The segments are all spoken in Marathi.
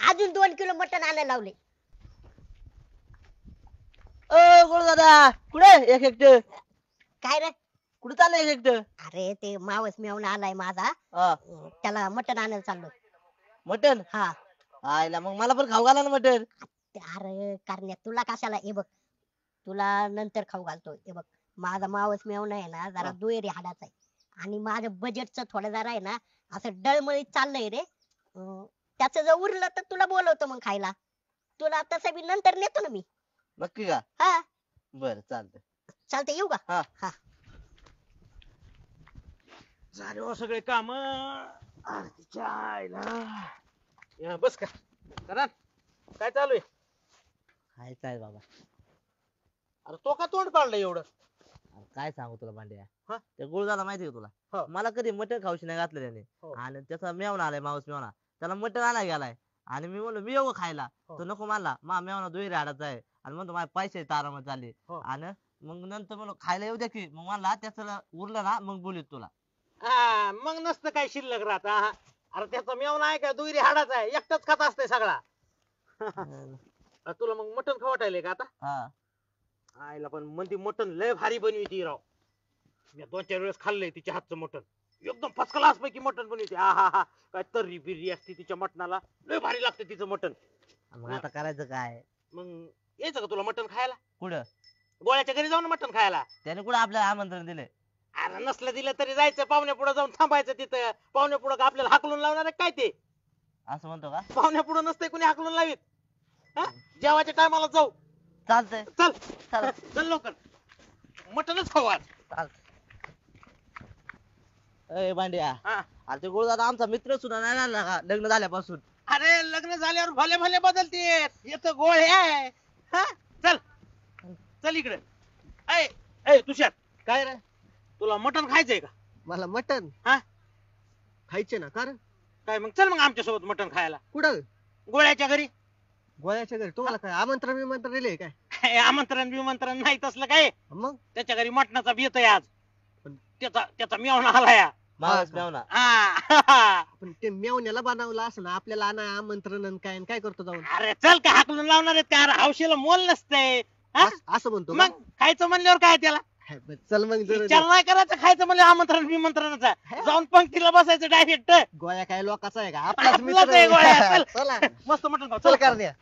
अजून 2 किलो मटण आणायला लावले. गोळ दादा कुठे एक एकटं काय रे? कुठे चाललं एक एकटं? अरे ते मावस मेवणा आलाय माझा, हा त्याला मटण आणायला चाललो. मटन हा. आयला मग मला पण खाऊ घाला ना मटन. अरे करण्या तुला कशाला, हे बघ तुला नंतर खाऊ घालतो. हे बघ माझा मावस मेवणा आहे ना जरा दुहेरी हाडाचा आहे आणि माझं बजेटचं थोडं जरा आहे ना असं डळमळीत चाललंय रे. त्याचं जर उरलं तर तुला बोलवतो मग खायला. तुला तसं बी नंतर नेतो ना मी. नक्की का? हा बर चालतंय. चालतंय, येऊ का? हा. हा. झाले हो सगळे काम. आरतीच्या आईला या बस का करा. काय चालू आहे? खायचं आहे बाबा. अरे तो का तोंड काढलं एवढं? अरे काय सांगू तुला भांड्या. हा? ते गुळदादा माहिती का तुला? हो. मला कधी मटण खाऊशी नाही घातलं त्याने. हो. आणि त्याचा मेवणा आलाय मावस मेवणा, त्याला मटण आणायला गेलाय आणि मी म्हणलो मी येऊ का खायला. हो. तो नको म्हणला, मा मेवणा दुहेरी हाडाचा आहे आणि म्हणतो माझे पैसे तारामत झाले. हो. आणि मग नंतर म्हणलो खायला येऊ द्या की, मग म्हणला त्याचं उरलं ना मग बोलीत तुला. हा मग नसतं काय शिल्लक राहत. हा. अरे त्याचा मेवना आहे का दुहेरी हाडाचा आहे, एकटाच खात असतंय सगळा. तुला मग मटण खवटायले का आता? हा आईला पण म्हणते मटण लय भारी बनविती राव. मी 2-4 वेळेस खाल्लंय तिच्या हातचं मटण. एकदम फर्स्ट क्लास पैकी मटण बनविते. हा हा हा. काय तर्री बिर्री असते तिच्या मटणाला, लय भारी लागते तिचं मटण. मग आता करायचं काय? मग यायचं का तुला मटण खायला? कुठं? गोळ्याच्या घरी जाऊन मटण खायला. त्याने कुठं आपल्याला आमंत्रण दिलंय? अरे नसलं दिलं तरी जायचं, पाहुण्या पुढे जाऊन थांबायचं तिथं. पाहुण्या पुढे आपल्याला हाकलून लावणार आहे काय ते? असं म्हणतो का? पाहुण्या पुढे नसतंय कोणी हाकलून लावीत. हा? जेवायच्या टायमाला जाऊ. चालतंय. चल चला चल लवकर, मटणच खाऊ आज. चालतंय. ए भांड्या, हा. अरे ते गुळदादा आमचा मित्र सुद्धा नाही राहिला का लग्न झाल्यापासून? अरे लग्न झाल्यावर भले भले बदलते. येतं गोळ आहे. हा? चल चल इकडे. ऐ ऐ तुषार, काय रे? तुला मटण खायचंय का? मला मटन हा? खायचे ना. कारण काय मग चल मग आमच्या सोबत मटण खायला कुठं? गोळ्याच्या घरी. गोळ्याच्या घरी? तुम्हाला काय आमंत्रण विमंत्रण दिले काय? काय आमंत्रण बिमंत्रण नाही तसलं काय. मग त्याच्या घरी मटणाचा बेत आहे आज. पण- त्याचा त्याचा मेवणा आलाय. मावस मेवणा. हा. पण ते मेवण्याला बनवलं असं ना, आपल्याला ना आमंत्रण आणि काय आणि काय करतो जाऊन? अरे चल का हाकलून लावणार आहेत का? अरे हौशीला मोल नसतंय. हा? असं म्हणतो का? मग खायचं म्हणल्यावर काय त्याला हाय, बरं, चल मग विचार नाही करायचं. खायचं म्हणलं आमंत्रण बिमंत्रणाचा जाऊन पंक्तीला बसायचं डायरेक्ट. गोळ्या काय लोकाचा आहे का? आपलाच आपलाच मित्र आहे गोळ्या, आहे. चल. चला मस्त मटण खाऊ. चल चल करण्या.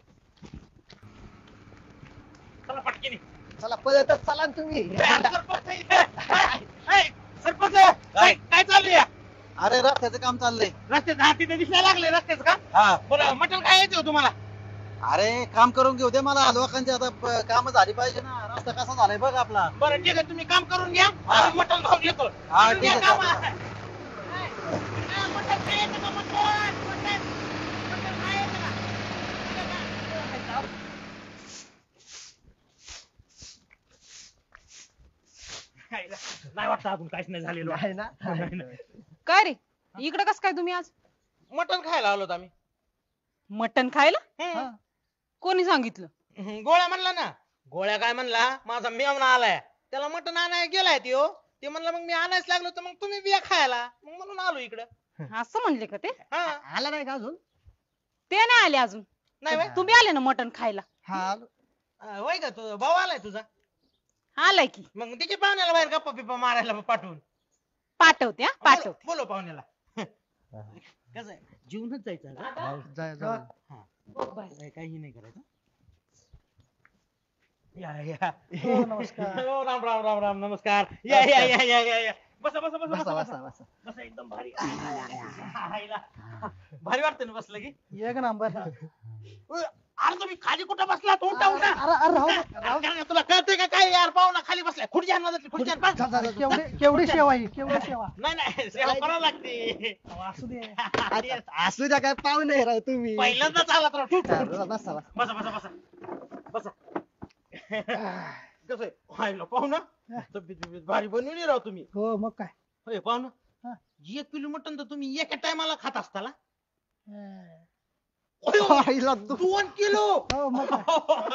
चला पटकिनी. चला पळतच चला ना तुम्ही. सरपंच इथे. ऐ, सरपंच काय चालू आहे? अरे रस्त्याचं काम चाललंय. रस्त्यात हा तिथे दिसायला लागले रस्त्याच का? हा बरं मटण काय यायचं तुम्हाला? अरे काम करून घेऊ दे मला. लोकांची आता काम झाली पाहिजे ना. रस्ता कसा झालाय बघ आपला. बरं ठीक आहे, तुम्ही काम करून घ्या. आम्ही मटण खाऊन येतो. हा, करून ठीक घ्या आहे, कामं. ऐ, मटण काय यायचं का? मटण काय यायचं का? नाही वाटतं अजून काहीच नाही झालेलं. आहे ना? काय रे इकडे कस काय तुम्ही आज? मटण खायला आलोत आम्ही. मटण खायला? हम्म. कोणी सांगितलं? गोळ्या म्हणला ना. गोळ्या काय म्हणला, माझा मेवणा आलाय, त्याला मटण आणायला गेलाय त्यो. ते म्हणलं मग मी आणायच लागलो तर मग तुम्ही बिया खायला, मग म्हणून आलो इकडं. असं म्हणले का ते? हा. आला नाही का अजून? ते नाही आले अजून. नाही व्हय? तुम्ही आले ना मटण खायला. हा आलो. होय का, तुझा भाऊ आलाय तुझा? आलाय की. मग तिच्या पाहुण्याला बाहेर गप्पा बिप्पा मारायला पाठवून पाठवते हा पाठवते. बोलो पाहुण्याला. कसं आहे, जीवनच जायचं का? जा जा. काही नाही करायचं. या या. हो, राम राम राम राम नमस्कार. या या या या या या. बसा बसा बसा बसा बसा बसा बसा. बसा एकदम भारी. हायला. भारी वाटतं ना बसलं की. एक नंबर. अरे तुम्ही खाली कुठं बसला? उठा उठा. अरे अरे राहू दे, राहू दे. अरे, तुला कळतंय का काय यार? पाहुणा खाली बसलाय. खुर्ची आणा जातली, खुर्ची आण. जा, जा, जा. केवढी सेवा आहे, केवढी सेवा. नाही नाही, सेवा करावं लागते. असू दे. असू द्या, काय पाहुणे राव तुम्ही. पहिल्यांदाच आला तर बसा बसा. बसा बसा बसा बसा. कसं आहे व्हायला पाहुणा? तब्येत बिब्येत भारी बनवली राव तुम्ही. हो मग काय. होय पाहुणा, 1 किलो मटण तर तुम्ही एका टायमाला खात असताला. आईला 2 किलो. हो मग काय.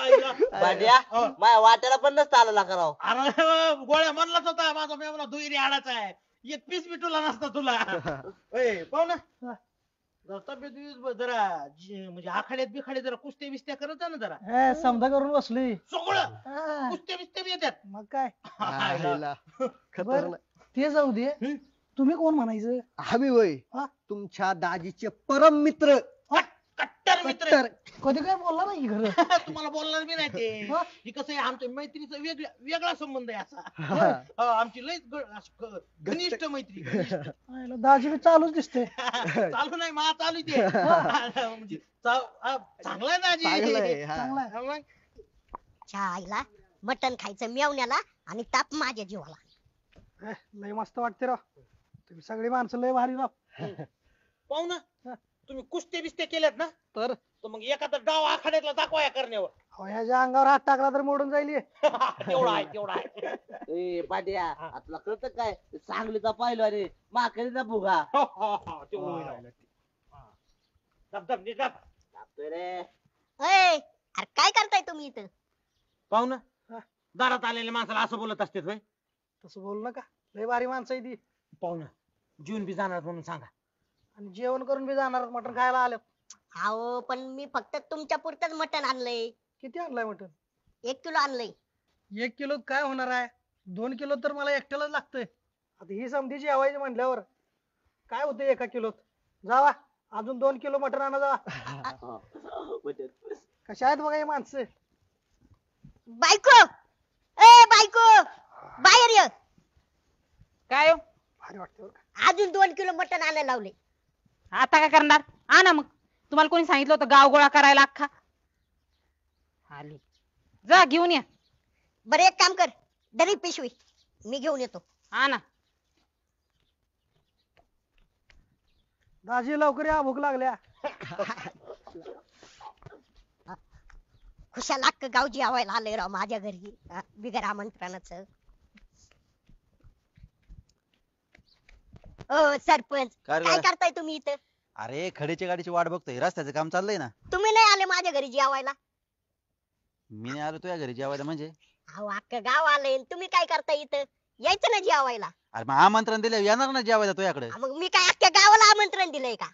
आईला. भांड्या हो. माझ्या वाट्याला पण नसतं आलं करावं. अरे गोळ्या म्हणलाच होता माझा मेवना दुहेरी हाडाचा आहे, एक पीस बी तुला नसता तुला. होय पाहुणा, जरा तब्येत जरा म्हणजे आखाड्यात बिखाड्यात जरा कुस्त्या बिस्त्या करत जा ना जरा. समजा करून बसलोय सगळं हा, कुस्त्या बिस्त्या बी येतात. मग काय आयला. खतरनाक. ते जाऊ दे तुम्ही कोण म्हणायचं आम्ही वय हा? तुमच्या दाजीचे परम मित्र. कट्टर मित्र. कट्टर. कधी काय बोलला नाही खरं तुम्हाला बोलणार बी नाही ते. हा? हे कसं आहे आमच्या मैत्रीचा वेगळा संबंध आहे असा. हा. आमची लय घनिष्ठ मैत्री घनिष्ठ. आयला दाजी बी चालूच दिसते चालू नाही मा चालू ते म्हणजे चांगला आहे ना चांगलं आहे, आजी. हा. चांगला आहे. हा मग. छायला मटण खायचं मेवण्याला आणि ताप माझ्या जीवाला. लय मस्त वाटते राव तुम्ही सगळी माणसं लय भारी राव पाहू ना तुम्ही कुस्त्या बिस्त्या केल्यात ना तर मग एखादा डाव आखाड्यातला दाखवा या करण्यावर. अहो, ह्याच्या अंगावर हात टाकला तर मोडून जाईल हे. तेवढा आहे तेवढा आहे. ए पाट्या आपला कळत काय सांगलीचा पाहिलो अरे माकडीचा भुगा तेवढं होईल. दाब दाब नीट दाब. लागतोय रे. अय अरे काय करताय तुम्ही इथं? पाहू ना दारात आलेल्या माणसाला असं बोलत असते होय. तसं बोल नका लय भारी माणसं आहे ती पाहू ना जीवन बी जाणार म्हणून सांगा. आणि जेवण करून बी जाणार मटण खायला आलं अहो पण मी फक्त तुमच्या पुरतच मटण आणलंय. किती आणलाय मटण 1 किलो आणलंय. 1 किलो काय होणार आहे 2 किलो तर मला एकट्यालाच लागतंय आता ही समधी जेवायची म्हटल्यावर काय होतं 1 किलोत. जावा अजून 2 किलो मटण आणा जावा. कशा आहेत बघा ही माणसं. बायको ए बायको बाहेर ये. काय हो? भारी वाटतं बरं का. अजून 2 किलो मटण आणायला लावले. आता काय करणार आणा मग तुम्हाला कोणी सांगितलं होतं गाव गोळा करायला अख्खा आली जा घेऊन या बरं एक काम कर दरी पिशवी मी घेऊन येतो. आणा दाजी लवकर या भूक लागल्या. खुशाल अख्खं गाव जेवायला आलंय राव माझ्या घरी बिगर आमंत्रणाचं. ओ सरपंच काय रे काय बाळा? करताय तुम्ही इथं? अरे खडीच्या गाडीची वाट बघतोय रस्त्याचं काम चाललंय ना. तुम्ही नाही आले माझ्या घरी जेवायला? मी नाही आलो तुझ्या घरी जेवायला म्हणजे. अहो अख्खं गाव आलंय आणि तुम्ही काय करताय इथं? यायचं ना जेवायला. अरे मग आमंत्रण दिलं येणार ना जेवायला तुझ्याकडे. मग मी काय अख्ख्या गावाला आमंत्रण दिलंय का?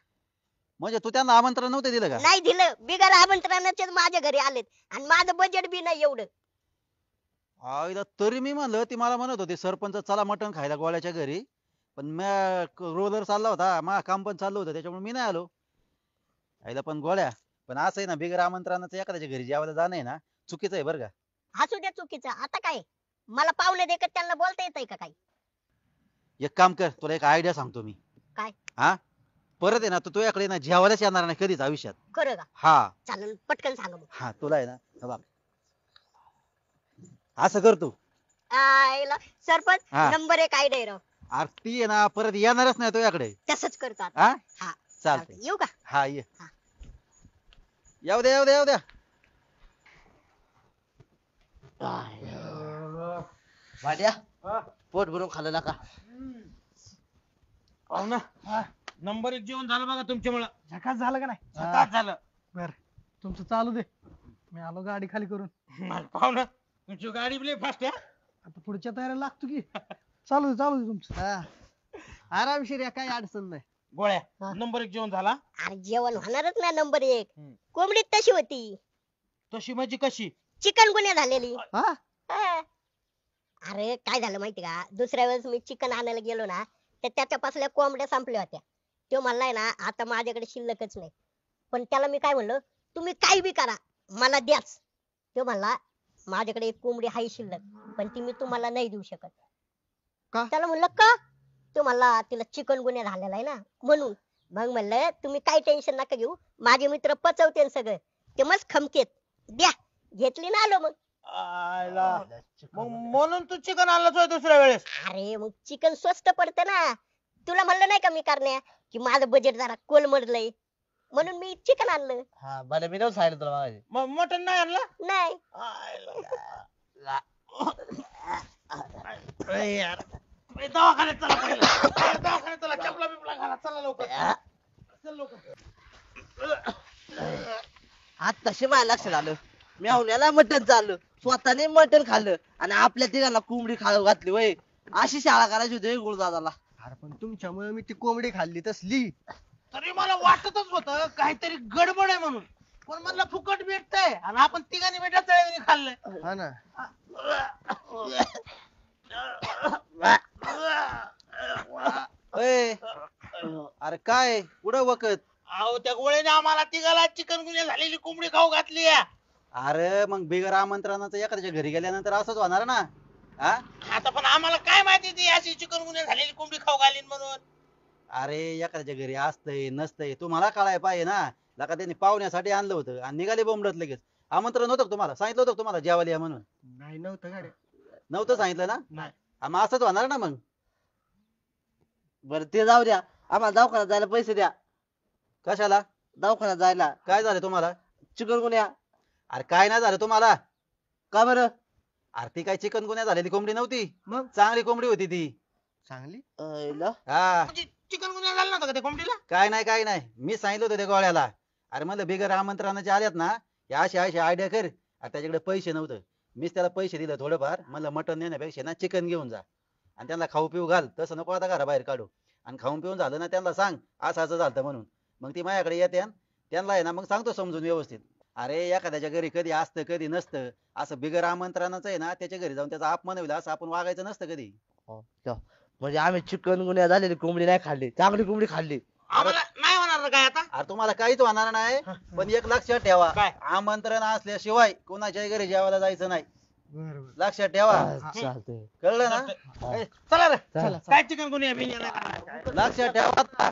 म्हणजे तू त्यांना आमंत्रण नव्हतं दिलं का? नाही दिलं. बिगर आमंत्रणाचेच माझ्या घरी आलेत आणि माझं बजेट बी नाही एवढं. आईला तरी मी म्हणलं ती मला म्हणत होती सरपंच चला मटण खायला गोळ्याच्या घरी पण मी रोलर चालला होता मा काम पण चाललं होतं त्याच्यामुळे मी नाही आलो. आईला पण गोळ्या पण असं आहे ना बिगर आमंत्रणाचं एखाद्याच्या घरी जेवायला जाणं आहे ना चुकीचं आहे बरं का. असू द्या चुकीचं आता काय मला पाहुणे देखत त्यांना बोलता येतंय का काही? एक काम कर तुला एक आयडिया सांगतो मी. काय? हा परत आहे ना तू तुझ्याकडे ना जेवायलाच येणार नाही कधीच आयुष्यात. खरं का? हा चालेल पटकन सांगा मग. हा तुला आहे ना हे बघ असं कर तू. आयला सरपंच हा. नंबर 1 आयडिया राव. अरे ती आहे ना परत येणारच नाही तुझ्याकडे. तसंच करतो आता. हा हा चालतंय. येऊ का? हा ये हा. येऊ द्या येऊ द्या येऊ द्या. भाट्या हा. पोट भरून खाल्लं ना का पाहू ना नंबर 1 जेवण झालं बघा तुमच्यामुळं. झकास झालं का नाही? झकास झालं. बर तुमचं चालू दे मी आलो गाडी खाली करून. पाहू ना तुमची गाडी बी लय फास्ट आहे. आता पुढच्या तयारीला लागतो की चालू दे तुमचं. हा. आरामशीर या, काही अडचण नाही. गोळ्या हा. नंबर 1 जेवण झाला. अरे जेवण होणारच ना नंबर 1. हम्म. कोंबडी तशी होती तशी म्हणजे कशी? चिकन गुन्हे झालेली. हा हा. अरे काय झालं माहिती का दुसऱ्या वेळेस मी चिकन आणायला गेलो ना तर त्याच्यापासल्या कोंबड्या संपल्या होत्या. तो म्हणलाय ना आता माझ्याकडे शिल्लकच नाही. पण त्याला मी काय म्हणलं तुम्ही काही बी करा मला द्याच. तो म्हणला माझ्याकडे एक कोंबडी आहे शिल्लक पण ती मी तुम्हाला नाही देऊ शकत. का? त्याला म्हणलं का? तो म्हणला तिला चिकन गुन्हे झालेला आहे ना म्हणून. मग म्हणलं तुम्ही काही टेन्शन नका घेऊ माझे मित्र पचवते सगळं ते मस्त खमकेत द्या. घेतली ना आलो मग. आयला मग म्हणून तू चिकन आणलंच होय दुसऱ्या वेळेस. अरे मग चिकन स्वस्त पडतं ना. तुला म्हणलं नाही का मी करण्या की माझं बजेट जरा कोलमडलंय म्हणून मी चिकन आणलं. हा मला मी नव्हतं सांगितलं तुला मागाशी. मग मटन नाही आणलं? नाही अरे यार ए, दवाखान्यात चला पहिलं. दवाखान्यात चला चपला बिपला घाला चला लवकर. चल लवकर. आज तसे माझ्या लक्षात आलं मेवण्याला मटण चाललं स्वतःने मटण खाल्लं आणि आपल्या तिघांना कोंबडी खाऊ घातली वय. अशी शाळा करायची होती गुरुदादाला. अरे पण तुमच्यामुळे मी ती कोंबडी खाल्ली तसली. तरी मला वाटतच होतं काहीतरी गडबड आहे म्हणून. पण म्हणलं फुकट भेटतंय आणि आपण तिघांनी बेटा तळेवणी खाल्लंय. हा ना. ए, अरे काय कुठं वकत? अहो त्या गोळ्याने आम्हाला तिघाला चिकनगुन्या झालेली कोंबडी खाऊ घातली. अरे मग बिगर आमंत्रणाचं एखाद्याच्या घरी गेल्यानंतर असंच होणार ना. हा आता पण आम्हाला काय माहिती ती अशी चिकनगुन्या झालेली कोंबडी खाऊ घालीन म्हणून. अरे एखाद्याच्या घरी असतंय नसतंय तुम्हाला कळाय पाहिजे ना. लका त्यांनी पाहुण्यासाठी आणलं होतं आणि निघाले बोंबडत लगेच. आमंत्रण होतं का तुम्हाला? सांगितलं होतं का तुम्हाला जेवायला या म्हणून? नाही नव्हतं गाड्या. नव्हतं सांगितलं ना. नाही. मग असंच होणार ना मग. बरं ते जाऊ द्या, आम्हाला दवाखान्यात जायला पैसे द्या. कशाला? दवाखान्यात जायला. काय झालं तुम्हाला? चिकनगुन्या. अरे काय नाही झालं तुम्हाला? का बरं? अरे ती काय चिकनगुन्या झालेली कोंबडी नव्हती. मग? चांगली कोंबडी होती ती. चांगली. अयला. हा चिकनगुन्या झाला नव्हता का त्या कोंबडीला? काय नाही मी सांगितलं होतं त्या गोळ्याला. अरे म्हणलं बिगर आमंत्रणाचे आल्यात ना या अशी अशी आयडिया कर. अरे त्याच्याकडे पैसे नव्हतं. मीच त्याला पैसे दिले थोडंफार. म्हणलं मटण नेण्यापेक्षा ना चिकन घेऊन जा आणि त्यांना खाऊ पिऊ घाल. तसं नको आता घराबाहेर काढू. आणि खाऊन पिऊन झालं ना त्यांना सांग असं असं झालं म्हणून. मग ती माझ्याकडे येते त्यांना आहे ना मग सांगतो समजून व्यवस्थित. अरे एखाद्याच्या घरी कधी असतं कधी नसतं. असं बिगर आमंत्रणाचं आहे ना त्याच्या घरी जाऊन त्याचा अपमान होईल असं आपण वागायचं नसतं कधी. म्हणजे आम्ही चिकनगुन्या झालेली कोंबडी नाही खाल्ली, चांगली कोंबडी खाल्ली. आम्हाला नाही होणार ना काय आता. अरे तुम्हाला काहीच होणार नाही. पण एक लक्षात ठेवा काय? आमंत्रण असल्याशिवाय कोणाच्याही घरी जेवायला जायचं नाही. बरोबर. लक्षात ठेवा. चालतंय. कळलं ना? चला रे. चला. काय चिकनगुन्या बिन्या नाही. लक्षात ठेवा.